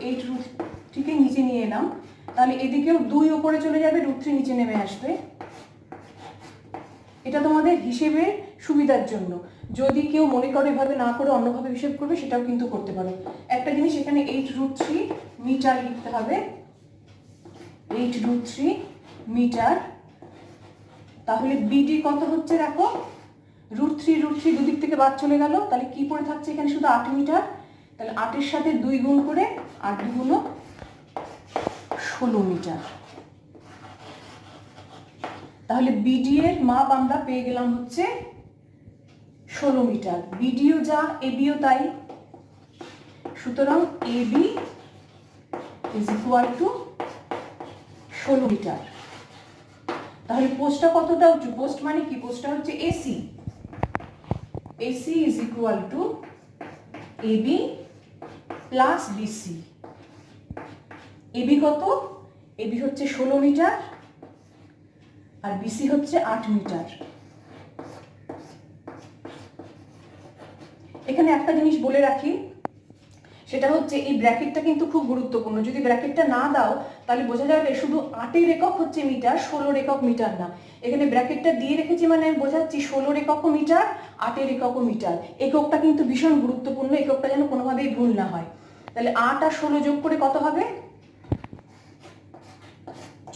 8√3 কে নিচে নিয়ে এলাম, তাহলে এদিকেও 2 উপরে চলে যাবে, √3 নিচে নেমে আসবে। এটা তোমাদের হিসেবের সুবিধার জন্য, যদি কেউ মনে করে এভাবে না করে অন্যভাবে হিসেব করবে সেটাও কিন্তু করতে পারো। একটা জিনিস, এখানে 8√3 মিটার লিখতে হবে, 8√3 মিটার। তাহলে বিডি কত হচ্ছে দেখো, √3 দুদিক থেকে বাদ চলে গেল, তাহলে কি পড়ে থাকছে এখানে? শুধু 8 মিটার। তাহলে 8-এর সাথে 2 গুণ করে 8 গুণ 16 মিটার। তাহলে বিডি এর মাপ আমরা পেয়ে গেলাম হচ্ছে 16 মিটার। বিডিও যা, এবিও তাই, সুতরাং AB is equal to 16 metre. তাহলে পোস্টটা কতটা উঁচু? পোস্ট মানে কি? পোস্টটা হচ্ছে AC. AC is equal to AB plus BC. AB কত? এবি হচ্ছে 16 মিটার আর বিসি হচ্ছে 8 মিটার। এখানে একটা জিনিস বলে রাখি, সেটা হচ্ছে এই ব্র্যাকেটটা কিন্তু খুব গুরুত্বপূর্ণ। যদি ব্র্যাকেটটা না দাও তাহলে বোঝা যাবে শুধু 8-এর একক হচ্ছে মিটার, 16-র একক মিটার না। এখানে ব্র্যাকেটটা দিয়ে রেখেছি মানে আমি বোঝাচ্ছি 16-র এককও মিটার, 8-এর এককও মিটার। এককটা কিন্তু ভীষণ গুরুত্বপূর্ণ, এককটা যেন কোনোভাবেই ভুল না হয়। তাহলে 8 আর 16 যোগ করে কত হবে?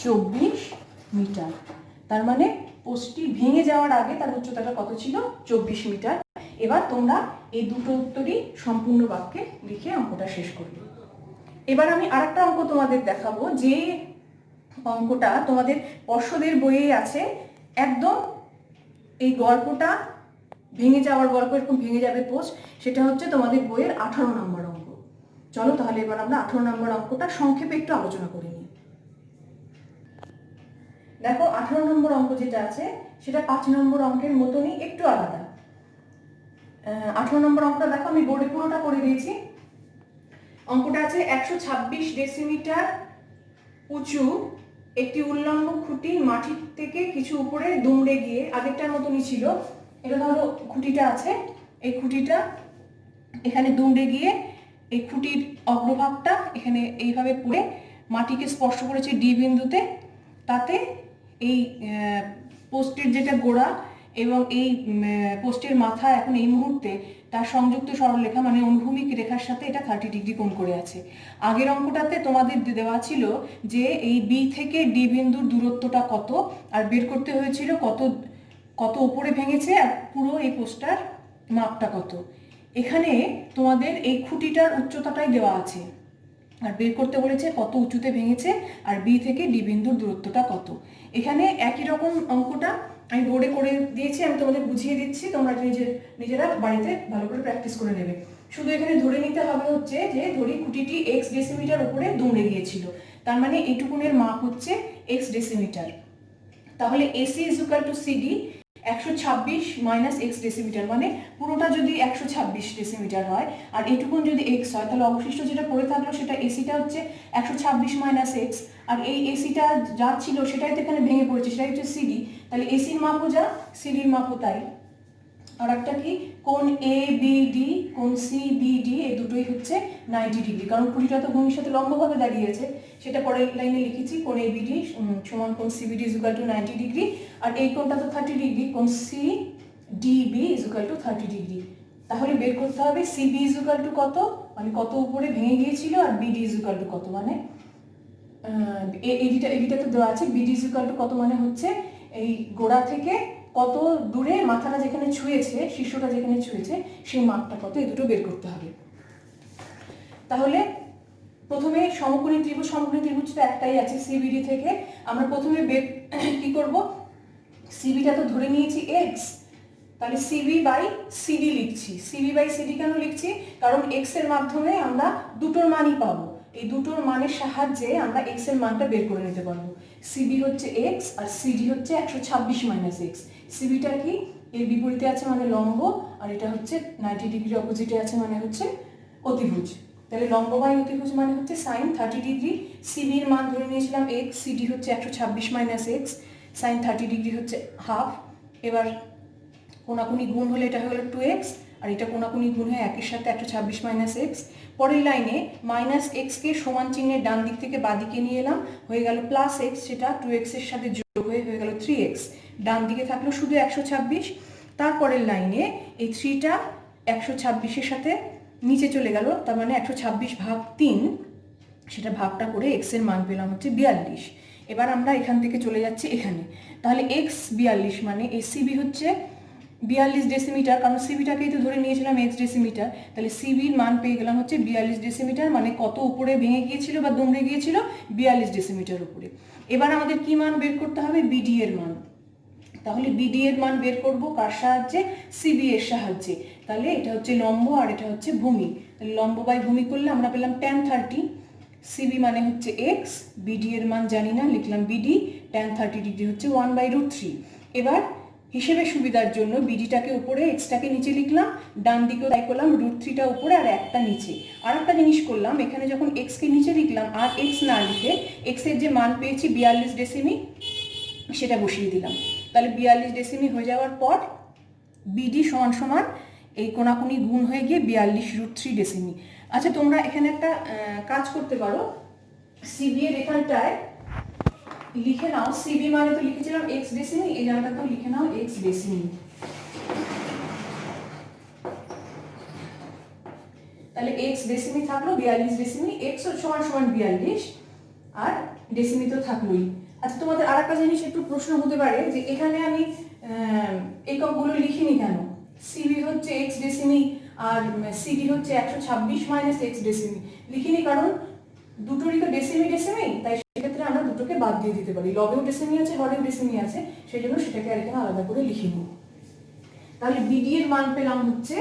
24 মিটার। তার মানে পোস্টটি ভেঙে যাওয়ার আগে তার উচ্চতাটা কত ছিল? 24 মিটার। এবার তোমরা এই দুটো উত্তরই সম্পূর্ণ বাক্যে লিখে অঙ্কটা শেষ করবে। এবার আমি আরেকটা অঙ্ক তোমাদের দেখাবো, যে অঙ্কটা তোমাদের পর্ষদের বইয়ে আছে। একদম এই গল্পটা ভেঙে যাওয়ার গল্প, এরকম ভেঙে যাবে পোস্ট, সেটা হচ্ছে তোমাদের বইয়ের 18 নম্বর অঙ্ক। চলো তাহলে এবার আমরা 18 নম্বর অঙ্কটা সংক্ষেপে একটু আলোচনা করে নিই। দেখো 18 নম্বর অঙ্ক যেটা আছে সেটা 5 নম্বর অঙ্কের মতনই একটু আলাদা। 18 নম্বর অঙ্কটা দেখো, আমি বোর্ডে পুরোটা করে দিয়েছি। অঙ্কটা আছে 126 ডেসিমিটার উঁচু একটি উল্লম্ব খুঁটি মাটির থেকে কিছু উপরে দুমড়ে গিয়ে, আগেরটার মতনই ছিল, এটা ধরো খুঁটিটা আছে, এই খুঁটিটা এখানে দুমড়ে গিয়ে এই খুঁটির অগ্রভাগটা এখানে এইভাবে পড়ে মাটিকে স্পর্শ করেছে ডি বিন্দুতে। তাতে এই পোস্টের যেটা গোড়া এবং এই পোস্টের মাথা এখন এই মুহূর্তে তার সংযুক্ত সরলরেখা মানে অনুভূমিক রেখার সাথে এটা 30 ডিগ্রি কোণ করে আছে। আগের অঙ্কটাতে তোমাদের দেওয়া ছিল যে এই বি থেকে ডি বিন্দুর দূরত্বটা কত, আর বের করতে হয়েছিল কত কত উপরে ভেঙেছে আর পুরো এই পোস্টটার মাপটা কত। এখানে তোমাদের এই খুঁটিটার উচ্চতাটাই দেওয়া আছে, আর বের করতে বলেছে কত উঁচুতে ভেঙেছে আর বি থেকে ডি বিন্দুর দূরত্বটা কত। এখানে একই রকম অঙ্কটা আমি বোর্ডে করে দিয়েছি, আমি তোমাদের বুঝিয়ে দিচ্ছি, তোমরা নিজেরা বাড়িতে ভালো করে প্র্যাকটিস করে নেবে। শুধু এখানে ধরে নিতে হবে হচ্ছে যে ধরি খুঁটিটি এক্স ডেসিমিটার উপরে দুমড়ে গিয়েছিল, তার মানে এইটুকুনের মাপ হচ্ছে এক্স ডেসিমিটার। তাহলে AC is equal two CD 126 minus x decimetre, মানে পুরোটা যদি 126 ডেসিমিটার হয় আর এইটুকুন যদি এক্স হয়, তাহলে অবশিষ্ট যেটা পড়ে থাকলো সেটা এসিটা হচ্ছে 126 মাইনাস এক্স, আর এই এসিটা যা ছিল সেটাই তো এখানে ভেঙে পড়েছে, সেটাই হচ্ছে সিডি। তাহলে এসির মাপও যা, সিডির মাপও তাই। আর একটা কি, কোণ এ বি ডি, কোণ সি বি ডি, এই দুটোই হচ্ছে 90 ডিগ্রি, কারণ খুঁটিটা তো ভূমির সাথে লম্বভাবে দাঁড়িয়েছে। সেটা পরের লাইনে লিখেছি, কোণ এ বি ডি সমান কোণ C B D is equal to 90 degree, আর এই কোণটা তো 30 ডিগ্রি, কোণ C D B is equal to 30 degree. তাহলে বের করতে হবে C B is equal to কত, মানে কত উপরে ভেঙে গিয়েছিল, আর বিডি ইজ ইকুয়াল টু কত, মানে এডিটা তো দেওয়া আছে, বিডি ইজ ইকুয়াল টু কত মানে হচ্ছে এই গোড়া থেকে কত দূরে মাথাটা যেখানে ছুঁয়েছে, শীর্ষটা যেখানে ছুঁয়েছে সেই মাপটা কত, এই দুটো বের করতে হবে। তাহলে প্রথমে সমকোণী ত্রিভুজ তো একটাই আছে সিবিডি থেকে। আমরা প্রথমে কি করব, সিবিটা তো ধরে নিয়েছি এক্স, তাহলে সিবি বাই সিডি লিখছি। সিবি বাই সিডি কেন লিখছি, কারণ এক্স এর মাধ্যমে আমরা দুটোর মানই পাবো, এই দুটোর মানের সাহায্যে আমরা এক্স এর মানটা বের করে নিতে পারবো। সিবি হচ্ছে এক্স আর সিডি হচ্ছে 126 মাইনাস এক্স। সিবিটা কি, এর বিপরীতে আছে মানে লম্ব, আর এটা হচ্ছে 90 ডিগ্রি অপোজিটে আছে মানে হচ্ছে অতিভুজ। তাহলে লম্ব বাই অতিভুজ মানে হচ্ছে সাইন 30 ডিগ্রি। সিবির মান ধরে নিয়েছিলাম এক্স, সিডি হচ্ছে 126 মাইনাস এক্স, সাইন 30 ডিগ্রি হচ্ছে হাফ। এবার কোনাকুনি গুণ হলে এটা হয়ে গেল 2x, আর এটা কোনাকুনি গুণ হয়ে একের সাথে 126 মাইনাস এক্স। পরের লাইনে মাইনাস এক্সকে সমান চিহ্নের ডান দিক থেকে বাঁ দিকে নিয়ে এলাম, হয়ে গেল প্লাস এক্স, সেটা 2x এর সাথে যোগ হয়ে গেল 3x। ডান দিকে থাকলো শুধু 126। তারপরের লাইনে এই 3টা 126-এর সাথে নিচে চলে গেল, তার মানে 126 ভাগ 3, সেটা ভাগটা করে এক্স এর মান পেলাম হচ্ছে 42। এবার আমরা এখান থেকে চলে যাচ্ছি এখানে, তাহলে এক্স 42 মানে এই সিবি হচ্ছে 42 ডেসিমিটার, কারণ সিবিটাকেই তো ধরে নিয়েছিলাম এক্স ডেসিমিটার। তাহলে সিবির মান পেয়ে গেলাম হচ্ছে 42 ডেসিমিটার, মানে কত উপরে ভেঙে গিয়েছিল বা দুমড়ে গিয়েছিল, 42 ডেসিমিটার উপরে। এবার আমাদের কি মান বের করতে হবে, বিডি এর মান। তাহলে বিডি এর মান বের করব কার সাহায্যে, সিবি এর সাহায্যে। তাহলে এটা হচ্ছে লম্ব আর এটা হচ্ছে ভূমি, তাহলে লম্ব বাই ভূমি করলে আমরা পেলাম tan 30। সিবি মানে হচ্ছে এক্স, বিডি এর মান জানি না, লিখলাম বিডি, tan 30 ডিগ্রি হচ্ছে 1/√3। এবার হিসেবে সুবিধার জন্য বিডিটাকে উপরে, এক্সটাকে নিচে লিখলাম, ডান দিকেও তাই করলাম, √3টা উপরে আর একটা নিচে। আর একটা জিনিস করলাম, এখানে যখন এক্সকে নিচে লিখলাম আর এক্স না লিখে এক্সের যে মান পেয়েছি 42 ডেসিমি সেটা বসিয়ে দিলাম। তাহলে 42 ডেসিমি হয়ে যাওয়ার পর বিডি সমান সমান এই কোনাকুনি গুণ হয়ে গিয়ে 42√3 ডেসিমি। আচ্ছা, তোমরা এখানে একটা কাজ করতে পারো, সিবি এর এখানটায় লিখে নাও, সিবি মানে তো লিখেছিলাম এক্স ডেসিমি, এই জায়গাটাতেও লিখে নাও এক্স ডেসিমি। তাহলে এক্স ডেসিমি থাকলো 42 ডেসিমি, এক্স সমান সমান 42 আর ডেসিমি তো থাকলোই। আচ্ছা, তোমাদের আর একটা জিনিস একটু প্রশ্ন হতে পারে যে এখানে আমি এককগুলো লিখিনি কেন, সিবি হচ্ছে এক্স ডেসিমি আর সিডি হচ্ছে 126 মাইনাস এক্স ডেসিমি লিখিনি, কারণ দুটোরই তো ডেসিমি ডেসিমি, তাই সেক্ষেত্রে আমরা দুটোকে বাদ দিয়ে দিতে পারি, লবেও ডেসিমি আছে হরেও ডেসিমি আছে, সেই জন্য সেটাকে আর এখানে আলাদা করে লিখিনি। তাহলে বিডি এর মান পেলাম হচ্ছে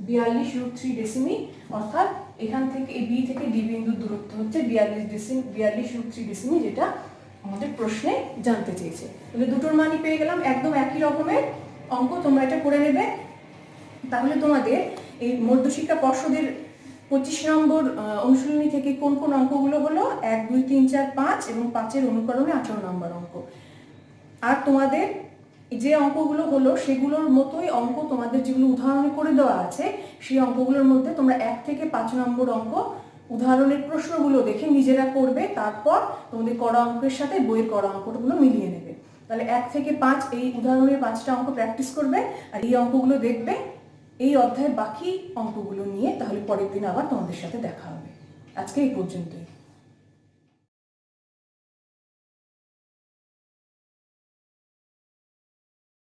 42√3 ডেসিমি, অর্থাৎ এখান থেকে এই বি থেকে ডি বিন্দুর দূরত্ব হচ্ছে 42√3 ডেসিমি, যেটা আমাদের প্রশ্নে জানতে চেয়েছে। তাহলে দুটোর মানই পেয়ে গেলাম, একদম একই রকমের অঙ্ক, তোমরা এটা করে নেবে। তাহলে তোমাদের এই মধ্যশিক্ষা পর্ষদের 25 নম্বর অনুশীলনী থেকে কোন কোন অঙ্কগুলো হলো, 1, 2, 3, 4, 5 এবং 5-এর অনুকরণে 18 নম্বর অঙ্ক। আর তোমাদের যে অঙ্কগুলো হলো সেগুলোর মতোই অঙ্ক তোমাদের যেগুলো উদাহরণে করে দেওয়া আছে, সেই অঙ্কগুলোর মধ্যে তোমরা 1 থেকে 5 নম্বর অঙ্ক উদাহরণের প্রশ্নগুলো দেখে নিজেরা করবে, তারপর তোমাদের করা অঙ্কের সাথে বইয়ের করা অঙ্কগুলো মিলিয়ে নেবে। তাহলে 1 থেকে 5 এই উদাহরণের 5টা অঙ্ক প্র্যাকটিস করবে আর এই অঙ্কগুলো দেখবে। এই অধ্যায়ের বাকি অঙ্কগুলো নিয়ে তাহলে পরের দিন আবার তোমাদের সাথে দেখা হবে। আজকে এই পর্যন্তই।